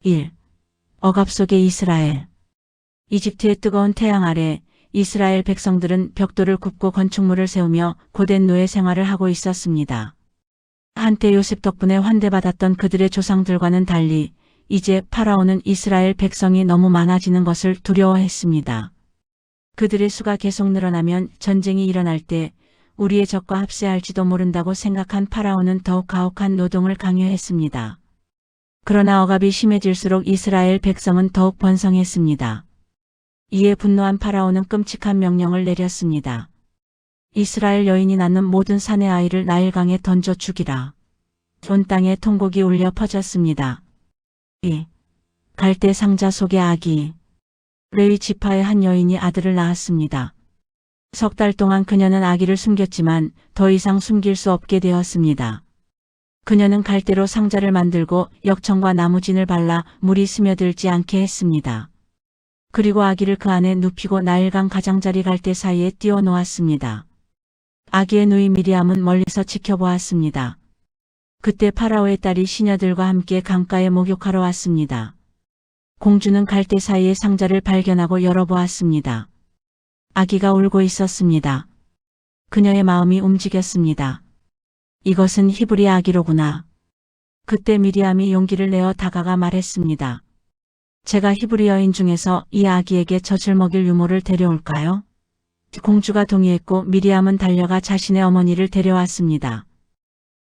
1. 억압 속의 이스라엘. 이집트의 뜨거운 태양 아래 이스라엘 백성들은 벽돌을 굽고 건축물을 세우며 고된 노예 생활을 하고 있었습니다. 한때 요셉 덕분에 환대받았던 그들의 조상들과는 달리 이제 파라오는 이스라엘 백성이 너무 많아지는 것을 두려워했습니다. 그들의 수가 계속 늘어나면 전쟁이 일어날 때 우리의 적과 합세할지도 모른다고 생각한 파라오는 더욱 가혹한 노동을 강요했습니다. 그러나 억압이 심해질수록 이스라엘 백성은 더욱 번성했습니다. 이에 분노한 파라오는 끔찍한 명령을 내렸습니다. 이스라엘 여인이 낳는 모든 사내 아이를 나일강에 던져 죽이라. 온 땅에 통곡이 울려 퍼졌습니다. 2. 갈대 상자 속의 아기. 레위 지파의 한 여인이 아들을 낳았습니다. 석 달 동안 그녀는 아기를 숨겼지만 더 이상 숨길 수 없게 되었습니다. 그녀는 갈대로 상자를 만들고 역청과 나무진을 발라 물이 스며들지 않게 했습니다. 그리고 아기를 그 안에 눕히고 나일강 가장자리 갈대 사이에 띄워 놓았습니다. 아기의 누이 미리암은 멀리서 지켜보았습니다. 그때 파라오의 딸이 시녀들과 함께 강가에 목욕하러 왔습니다. 공주는 갈대 사이의 상자를 발견하고 열어보았습니다. 아기가 울고 있었습니다. 그녀의 마음이 움직였습니다. 이것은 히브리 아기로구나. 그때 미리암이 용기를 내어 다가가 말했습니다. 제가 히브리 여인 중에서 이 아기에게 젖을 먹일 유모를 데려올까요? 공주가 동의했고 미리암은 달려가 자신의 어머니를 데려왔습니다.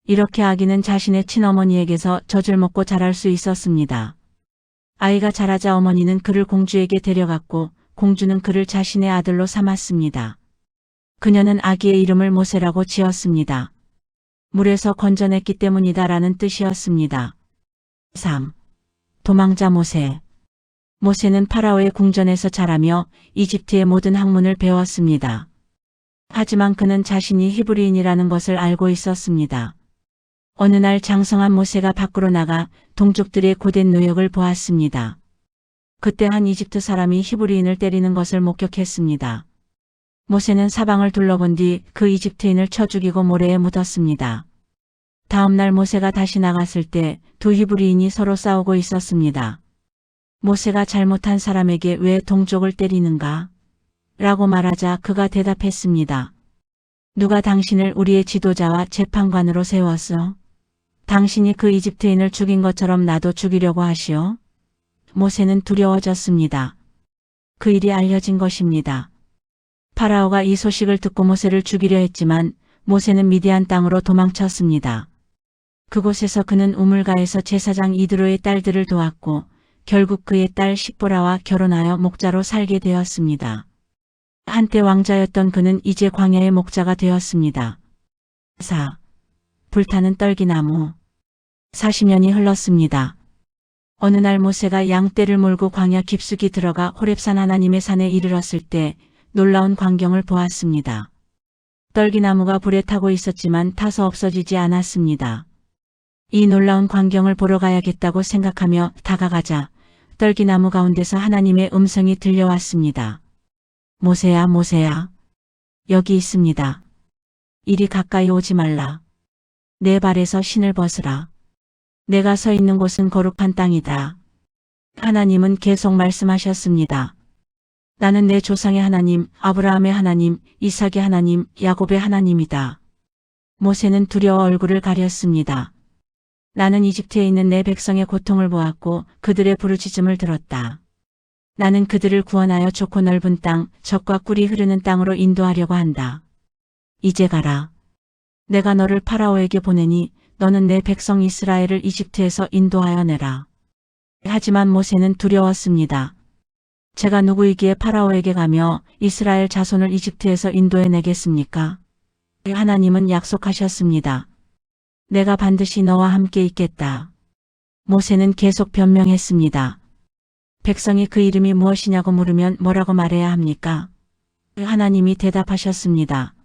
이렇게 아기는 자신의 친어머니에게서 젖을 먹고 자랄 수 있었습니다. 아이가 자라자 어머니는 그를 공주에게 데려갔고 공주는 그를 자신의 아들로 삼았습니다. 그녀는 아기의 이름을 모세라고 지었습니다. 물에서 건져냈기 때문이다라는 뜻이었습니다. 3. 도망자 모세. 모세는 파라오의 궁전에서 자라며 이집트의 모든 학문을 배웠습니다. 하지만 그는 자신이 히브리인이라는 것을 알고 있었습니다. 어느 날 장성한 모세가 밖으로 나가 동족들의 고된 노역을 보았습니다. 그때 한 이집트 사람이 히브리인을 때리는 것을 목격했습니다. 모세는 사방을 둘러본 뒤 그 이집트인을 쳐 죽이고 모래에 묻었습니다. 다음 날 모세가 다시 나갔을 때 두 히브리인이 서로 싸우고 있었습니다. 모세가 잘못한 사람에게 왜 동족을 때리는가? 라고 말하자 그가 대답했습니다. 누가 당신을 우리의 지도자와 재판관으로 세웠어? 당신이 그 이집트인을 죽인 것처럼 나도 죽이려고 하시오? 모세는 두려워졌습니다. 그 일이 알려진 것입니다. 파라오가 이 소식을 듣고 모세를 죽이려 했지만 모세는 미디안 땅으로 도망쳤습니다. 그곳에서 그는 우물가에서 제사장 이드로의 딸들을 도왔고 결국 그의 딸 십보라와 결혼하여 목자로 살게 되었습니다. 한때 왕자였던 그는 이제 광야의 목자가 되었습니다. 4. 불타는 떨기나무. 40년이 흘렀습니다. 어느 날 모세가 양떼를 몰고 광야 깊숙이 들어가 호렙산 하나님의 산에 이르렀을 때 놀라운 광경을 보았습니다. 떨기나무가 불에 타고 있었지만 타서 없어지지 않았습니다. 이 놀라운 광경을 보러 가야겠다고 생각하며 다가가자 떨기나무 가운데서 하나님의 음성이 들려왔습니다. 모세야, 모세야. 여기 있습니다. 이리 가까이 오지 말라. 내 발에서 신을 벗으라. 내가 서 있는 곳은 거룩한 땅이다. 하나님은 계속 말씀하셨습니다. 나는 내 조상의 하나님, 아브라함의 하나님, 이삭의 하나님, 야곱의 하나님이다. 모세는 두려워 얼굴을 가렸습니다. 나는 이집트에 있는 내 백성의 고통을 보았고 그들의 부르짖음을 들었다. 나는 그들을 구원하여 좋고 넓은 땅, 젖과 꿀이 흐르는 땅으로 인도하려고 한다. 이제 가라. 내가 너를 파라오에게 보내니 너는 내 백성 이스라엘을 이집트에서 인도하여 내라. 하지만 모세는 두려웠습니다. 제가 누구이기에 파라오에게 가며 이스라엘 자손을 이집트에서 인도해 내겠습니까? 하나님은 약속하셨습니다. 내가 반드시 너와 함께 있겠다. 모세는 계속 변명했습니다. 백성이 그 이름이 무엇이냐고 물으면 뭐라고 말해야 합니까? 하나님이 대답하셨습니다.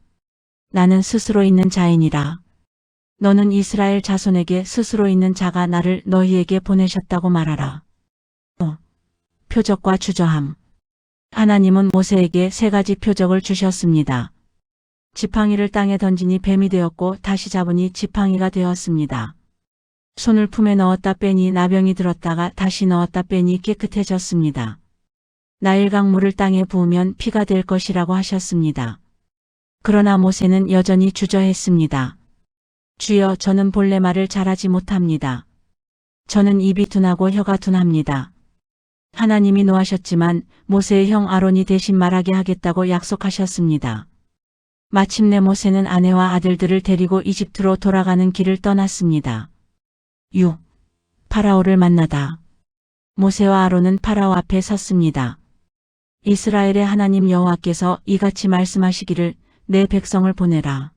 나는 스스로 있는 자이니라. 너는 이스라엘 자손에게 스스로 있는 자가 나를 너희에게 보내셨다고 말하라. 표적과 주저함. 하나님은 모세에게 3가지 표적을 주셨습니다. 지팡이를 땅에 던지니 뱀이 되었고 다시 잡으니 지팡이가 되었습니다. 손을 품에 넣었다 빼니 나병이 들었다가 다시 넣었다 빼니 깨끗해졌습니다. 나일강 물을 땅에 부으면 피가 될 것이라고 하셨습니다. 그러나 모세는 여전히 주저했습니다. 주여, 저는 본래 말을 잘하지 못합니다. 저는 입이 둔하고 혀가 둔합니다. 하나님이 노하셨지만 모세의 형 아론이 대신 말하게 하겠다고 약속하셨습니다. 마침내 모세는 아내와 아들들을 데리고 이집트로 돌아가는 길을 떠났습니다. 6. 파라오를 만나다. 모세와 아론은 파라오 앞에 섰습니다. 이스라엘의 하나님 여호와께서 이같이 말씀하시기를 내 백성을 보내라.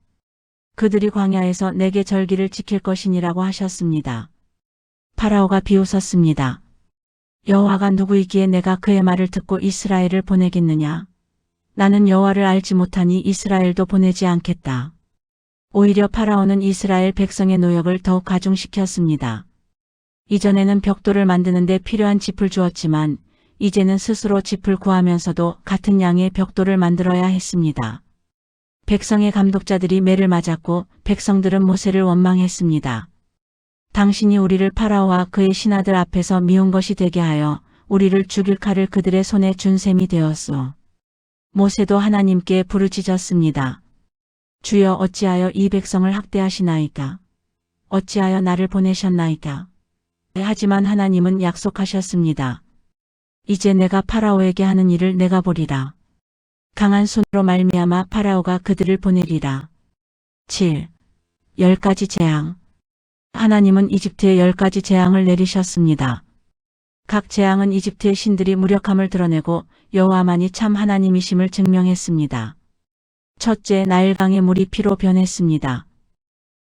그들이 광야에서 내게 절기를 지킬 것이니라고 하셨습니다. 파라오가 비웃었습니다. 여호와가 누구이기에 내가 그의 말을 듣고 이스라엘을 보내겠느냐. 나는 여호와를 알지 못하니 이스라엘도 보내지 않겠다. 오히려 파라오는 이스라엘 백성의 노역을 더욱 가중시켰습니다. 이전에는 벽돌을 만드는데 필요한 짚을 주었지만 이제는 스스로 짚을 구하면서도 같은 양의 벽돌을 만들어야 했습니다. 백성의 감독자들이 매를 맞았고 백성들은 모세를 원망했습니다. 당신이 우리를 파라오와 그의 신하들 앞에서 미운 것이 되게 하여 우리를 죽일 칼을 그들의 손에 준 셈이 되었소. 모세도 하나님께 부르짖었습니다. 주여, 어찌하여 이 백성을 학대하시나이까? 어찌하여 나를 보내셨나이까? 하지만 하나님은 약속하셨습니다. 이제 내가 파라오에게 하는 일을 내가 보리라. 강한 손으로 말미암아 파라오가 그들을 보내리라. 7. 10가지 재앙. 하나님은 이집트에 10가지 재앙을 내리셨습니다. 각 재앙은 이집트의 신들이 무력함을 드러내고 여호와만이 참 하나님이심을 증명했습니다. 첫째, 나일강의 물이 피로 변했습니다.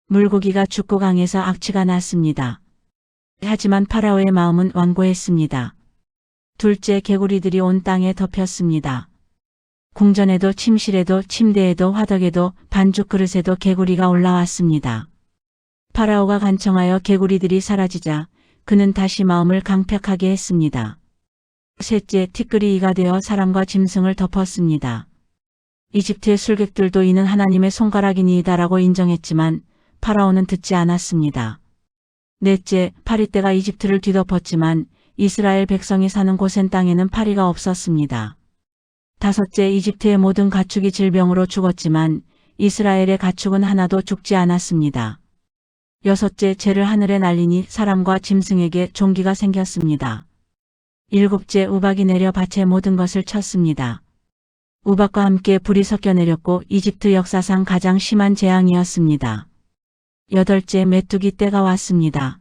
물고기가 죽고 강에서 악취가 났습니다. 하지만 파라오의 마음은 완고했습니다. 둘째, 개구리들이 온 땅에 덮였습니다. 궁전에도 침실에도 침대에도 화덕에도 반죽 그릇에도 개구리가 올라왔습니다. 파라오가 간청하여 개구리들이 사라지자 그는 다시 마음을 강팍하게 했습니다. 셋째, 티끌이 이가 되어 사람과 짐승을 덮었습니다. 이집트의 술객들도 이는 하나님의 손가락이니이다라고 인정했지만 파라오는 듣지 않았습니다. 넷째, 파리떼가 이집트를 뒤덮었지만 이스라엘 백성이 사는 고센 땅에는 파리가 없었습니다. 다섯째, 이집트의 모든 가축이 질병으로 죽었지만 이스라엘의 가축은 하나도 죽지 않았습니다. 여섯째, 재를 하늘에 날리니 사람과 짐승에게 종기가 생겼습니다. 일곱째, 우박이 내려 밭의 모든 것을 쳤습니다. 우박과 함께 불이 섞여 내렸고 이집트 역사상 가장 심한 재앙이었습니다. 여덟째, 메뚜기 때가 왔습니다.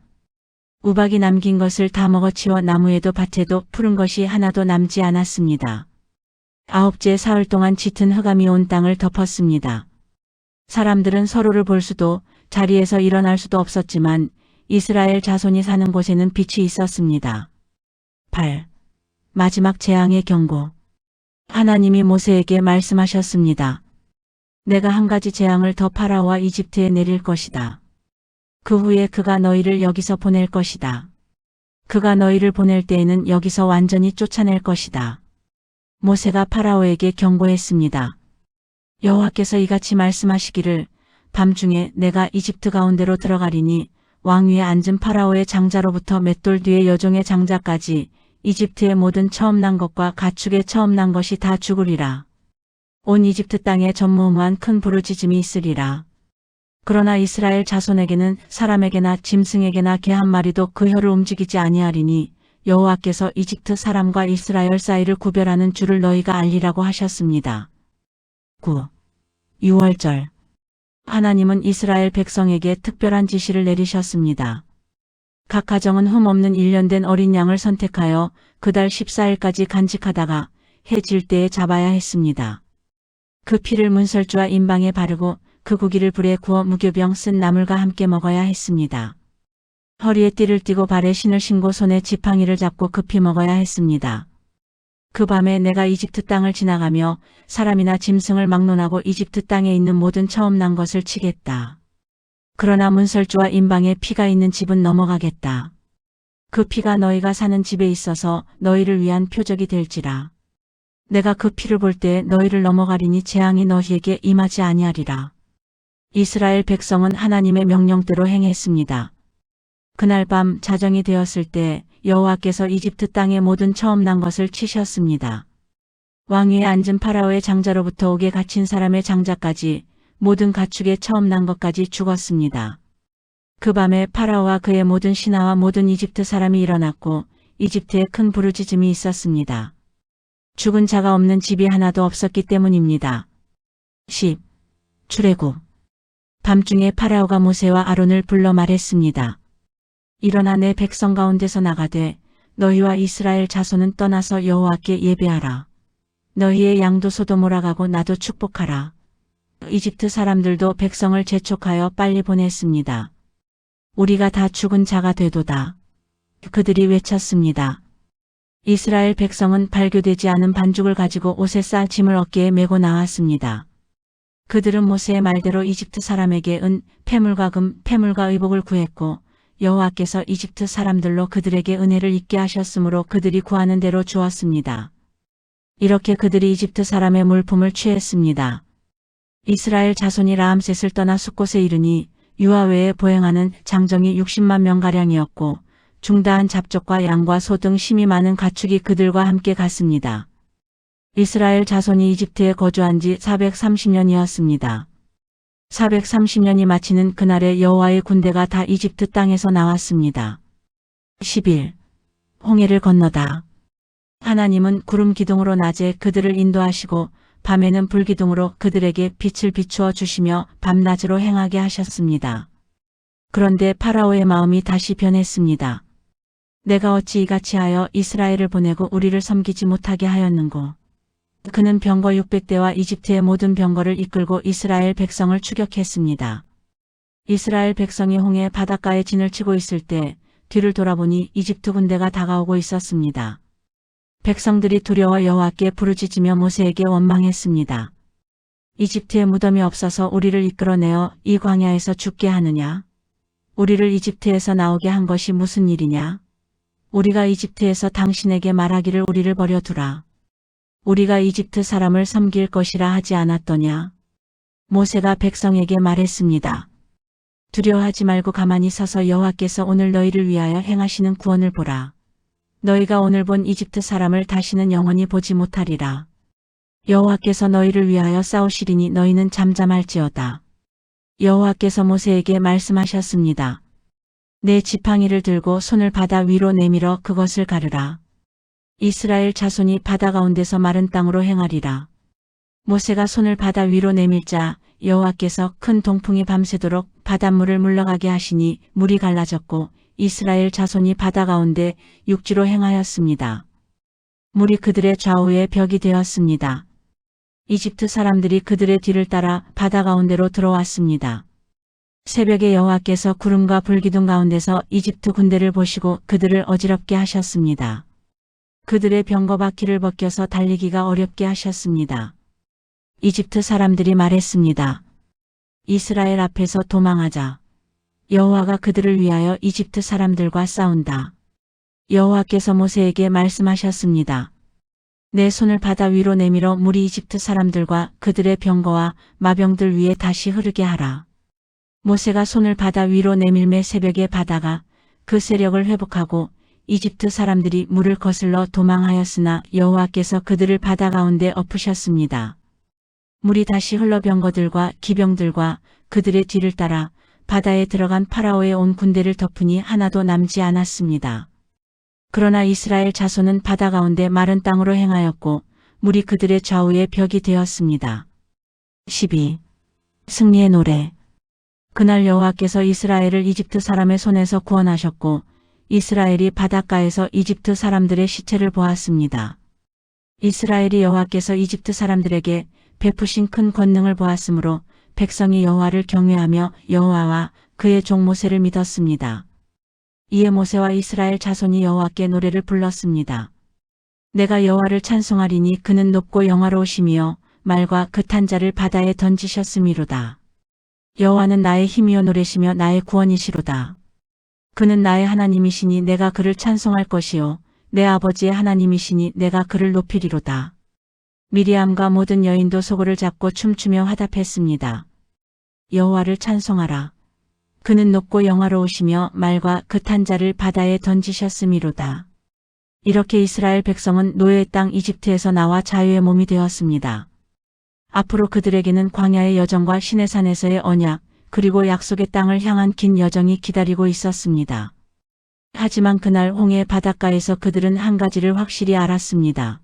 우박이 남긴 것을 다 먹어치워 나무에도 밭에도 푸른 것이 하나도 남지 않았습니다. 아홉째, 사흘 동안 짙은 흑암이 온 땅을 덮었습니다. 사람들은 서로를 볼 수도 자리에서 일어날 수도 없었지만 이스라엘 자손이 사는 곳에는 빛이 있었습니다. 8. 마지막 재앙의 경고. 하나님이 모세에게 말씀하셨습니다. 내가 한 가지 재앙을 더 파라오와 이집트에 내릴 것이다. 그 후에 그가 너희를 여기서 보낼 것이다. 그가 너희를 보낼 때에는 여기서 완전히 쫓아낼 것이다. 모세가 파라오에게 경고했습니다. 여호와께서 이같이 말씀하시기를 밤중에 내가 이집트 가운데로 들어가리니 왕 위에 앉은 파라오의 장자로부터 맷돌 뒤에 여종의 장자까지 이집트의 모든 처음 난 것과 가축의 처음 난 것이 다 죽으리라. 온 이집트 땅에 전무후무한 큰 부르짖음이 있으리라. 그러나 이스라엘 자손에게는 사람에게나 짐승에게나 개 한 마리도 그 혀를 움직이지 아니하리니 여호와께서 이집트 사람과 이스라엘 사이를 구별하는 줄을 너희가 알리라고 하셨습니다. 9. 6월절. 하나님은 이스라엘 백성에게 특별한 지시를 내리셨습니다. 각 가정은 흠없는 1년 된 어린 양을 선택하여 그달 14일까지 간직하다가 해 질 때에 잡아야 했습니다. 그 피를 문설주와 임방에 바르고 그 고기를 불에 구워 무교병 쓴 나물과 함께 먹어야 했습니다. 허리에 띠를 띠고 발에 신을 신고 손에 지팡이를 잡고 급히 먹어야 했습니다. 그 밤에 내가 이집트 땅을 지나가며 사람이나 짐승을 막론하고 이집트 땅에 있는 모든 처음 난 것을 치겠다. 그러나 문설주와 임방에 피가 있는 집은 넘어가겠다. 그 피가 너희가 사는 집에 있어서 너희를 위한 표적이 될지라. 내가 그 피를 볼 때 너희를 넘어가리니 재앙이 너희에게 임하지 아니하리라. 이스라엘 백성은 하나님의 명령대로 행했습니다. 그날 밤 자정이 되었을 때 여호와께서 이집트 땅에 모든 처음 난 것을 치셨습니다. 왕위에 앉은 파라오의 장자로부터 옥에 갇힌 사람의 장자까지 모든 가축의 처음 난 것까지 죽었습니다. 그 밤에 파라오와 그의 모든 신하와 모든 이집트 사람이 일어났고 이집트에 큰 부르짖음이 있었습니다. 죽은 자가 없는 집이 하나도 없었기 때문입니다. 10. 출애굽. 밤중에 파라오가 모세와 아론을 불러 말했습니다. 일어나 내 백성 가운데서 나가되 너희와 이스라엘 자손은 떠나서 여호와께 예배하라. 너희의 양도소도 몰아가고 나도 축복하라. 이집트 사람들도 백성을 재촉하여 빨리 보냈습니다. 우리가 다 죽은 자가 되도다. 그들이 외쳤습니다. 이스라엘 백성은 발교되지 않은 반죽을 가지고 옷에 싸 짐을 어깨에 메고 나왔습니다. 그들은 모세의 말대로 이집트 사람에게 은, 패물과 금, 패물과 의복을 구했고 여호와께서 이집트 사람들로 그들에게 은혜를 입게 하셨으므로 그들이 구하는 대로 주었습니다. 이렇게 그들이 이집트 사람의 물품을 취했습니다. 이스라엘 자손이 라암셋을 떠나 숫곳에 이르니 유아 외에 보행하는 장정이 60만 명가량이었고 중다한 잡족과 양과 소 등 심이 많은 가축이 그들과 함께 갔습니다. 이스라엘 자손이 이집트에 거주한 지 430년이었습니다. 430년이 마치는 그날에 여호와의 군대가 다 이집트 땅에서 나왔습니다. 11. 홍해를 건너다. 하나님은 구름 기둥으로 낮에 그들을 인도하시고 밤에는 불기둥으로 그들에게 빛을 비추어 주시며 밤낮으로 행하게 하셨습니다. 그런데 파라오의 마음이 다시 변했습니다. 내가 어찌 이같이 하여 이스라엘을 보내고 우리를 섬기지 못하게 하였는고. 그는 병거 600대와 이집트의 모든 병거를 이끌고 이스라엘 백성을 추격했습니다. 이스라엘 백성이 홍해 바닷가에 진을 치고 있을 때 뒤를 돌아보니 이집트 군대가 다가오고 있었습니다. 백성들이 두려워 여호와께 부르짖으며 모세에게 원망했습니다. 이집트에 무덤이 없어서 우리를 이끌어내어 이 광야에서 죽게 하느냐? 우리를 이집트에서 나오게 한 것이 무슨 일이냐? 우리가 이집트에서 당신에게 말하기를 우리를 버려두라. 우리가 이집트 사람을 섬길 것이라 하지 않았더냐? 모세가 백성에게 말했습니다. 두려워하지 말고 가만히 서서 여호와께서 오늘 너희를 위하여 행하시는 구원을 보라. 너희가 오늘 본 이집트 사람을 다시는 영원히 보지 못하리라. 여호와께서 너희를 위하여 싸우시리니 너희는 잠잠할지어다. 여호와께서 모세에게 말씀하셨습니다. 내 지팡이를 들고 손을 바다 위로 내밀어 그것을 가르라. 이스라엘 자손이 바다 가운데서 마른 땅으로 행하리라. 모세가 손을 바다 위로 내밀자 여호와께서 큰 동풍이 밤새도록 바닷물을 물러가게 하시니 물이 갈라졌고 이스라엘 자손이 바다 가운데 육지로 행하였습니다. 물이 그들의 좌우에 벽이 되었습니다. 이집트 사람들이 그들의 뒤를 따라 바다 가운데로 들어왔습니다. 새벽에 여호와께서 구름과 불기둥 가운데서 이집트 군대를 보시고 그들을 어지럽게 하셨습니다. 그들의 병거 바퀴를 벗겨서 달리기가 어렵게 하셨습니다. 이집트 사람들이 말했습니다. 이스라엘 앞에서 도망하자. 여호와가 그들을 위하여 이집트 사람들과 싸운다. 여호와께서 모세에게 말씀하셨습니다. 내 손을 바다 위로 내밀어 물이 이집트 사람들과 그들의 병거와 마병들 위에 다시 흐르게 하라. 모세가 손을 바다 위로 내밀매 새벽에 바다가 그 세력을 회복하고 이집트 사람들이 물을 거슬러 도망하였으나 여호와께서 그들을 바다 가운데 엎으셨습니다. 물이 다시 흘러 병거들과 기병들과 그들의 뒤를 따라 바다에 들어간 파라오의 온 군대를 덮으니 하나도 남지 않았습니다. 그러나 이스라엘 자손은 바다 가운데 마른 땅으로 행하였고 물이 그들의 좌우에 벽이 되었습니다. 12. 승리의 노래. 그날 여호와께서 이스라엘을 이집트 사람의 손에서 구원하셨고 이스라엘이 바닷가에서 이집트 사람들의 시체를 보았습니다. 이스라엘이 여호와께서 이집트 사람들에게 베푸신 큰 권능을 보았으므로 백성이 여호와를 경외하며 여호와와 그의 종 모세를 믿었습니다. 이에 모세와 이스라엘 자손이 여호와께 노래를 불렀습니다. 내가 여호와를 찬송하리니 그는 높고 영화로우시며 말과 그 탄 자를 바다에 던지셨음이로다. 여호와는 나의 힘이요 노래시며 나의 구원이시로다. 그는 나의 하나님이시니 내가 그를 찬송할 것이요 내 아버지의 하나님이시니 내가 그를 높이리로다. 미리암과 모든 여인도 소고를 잡고 춤추며 화답했습니다. 여호와를 찬송하라. 그는 높고 영화로우시며 말과 그 탄 자를 바다에 던지셨음이로다. 이렇게 이스라엘 백성은 노예의 땅 이집트에서 나와 자유의 몸이 되었습니다. 앞으로 그들에게는 광야의 여정과 시내산에서의 언약, 그리고 약속의 땅을 향한 긴 여정이 기다리고 있었습니다. 하지만 그날 홍해 바닷가에서 그들은 한 가지를 확실히 알았습니다.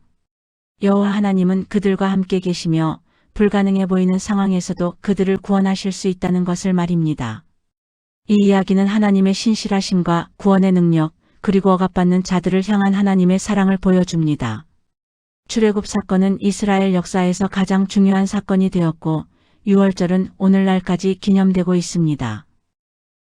여호와 하나님은 그들과 함께 계시며 불가능해 보이는 상황에서도 그들을 구원하실 수 있다는 것을 말입니다. 이 이야기는 하나님의 신실하심과 구원의 능력, 그리고 억압받는 자들을 향한 하나님의 사랑을 보여줍니다. 출애굽 사건은 이스라엘 역사에서 가장 중요한 사건이 되었고 6월절은 오늘날까지 기념되고 있습니다.